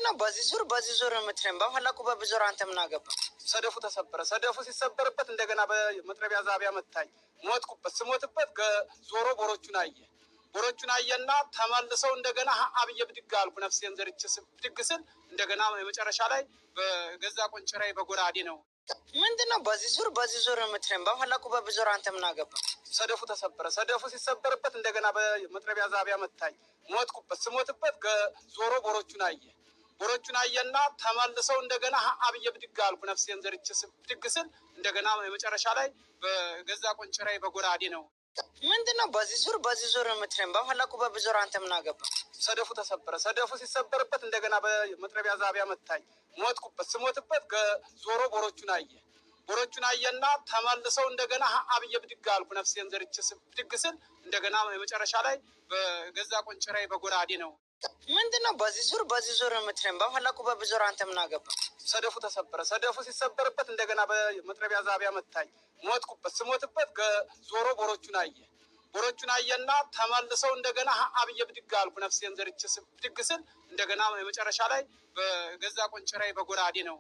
ምንድነው በዚህ ዙር የምትረም በኋላኩ በብዙር አንተ ምን አገባ? ሰደፉ ተሰበረ። ሰደፉ ሲሰበርበት እንደገና በመጥረቢያ ዛቢያ መታኝ። ሞትኩበት። ስሞትበት ዞሮ ቦሮቹን አየና ተመልሰው እንደገና አብየ ብድግ አልኩ። ነፍሴን ዘርቼ ብድግ ስል እንደገና የመጨረሻ ላይ በገዛ ቆንጭራይ በጎራዴ ነው። ምንድነው በዚህ ዙር የምትረም በኋላኩ በብዙር አንተ ምን አገባ? ሰደፉ ተሰበረ። ሰደፉ ሲሰበርበት እንደገና በመጥረቢያ ዛቢያ መታኝ። ሞትኩበት። ስሞትበት ዞሮ ቦሮቹን አየና ተመልሰው እንደገና አብየ ብድግ አልኩ። ነፍሴን ዘርቼ ብድግ ስል እንደገና የመጨረሻ ላይ በገዛ ቆንጭራይ በጎራዴ ነው። ምንድነው በዚህ ዙር የምትረም በኋላኩ በብዙር አንተ ምን አገባ? ሰደፉ ተሰበረ። ሰደፉ ሲሰበርበት እንደገና በመጥረቢያ ዛቢያ መታኝ። ሞትኩበት። ስሞትበት ዞሮ ቦሮቹን አየና ተመልሰው እንደገና አብየ ብድግ አልኩ። ነፍሴን ዘርቼ ብድግ ስል እንደገና የመጨረሻ ላይ በገዛ ቆንጭራይ በጎራዴ ነው። ምንድነው በዚህ ዙር የምትረም በኋላኩ በብዙር አንተ ምን አገባ? ሰደፉ ተሰበረ። ሰደፉ ሲሰበርበት እንደገና በመጥረቢያ ዛቢያ መታኝ። ሞትኩበት። ስሞትበት ዞሮ ቦሮቹን አየና ተመልሰው እንደገና አብየ ብድግ አልኩ። ነፍሴን ዘርቼ ብድግ ስል እንደገና የመጨረሻ ላይ በገዛ ቆንጭራይ በጎራዴ ነው።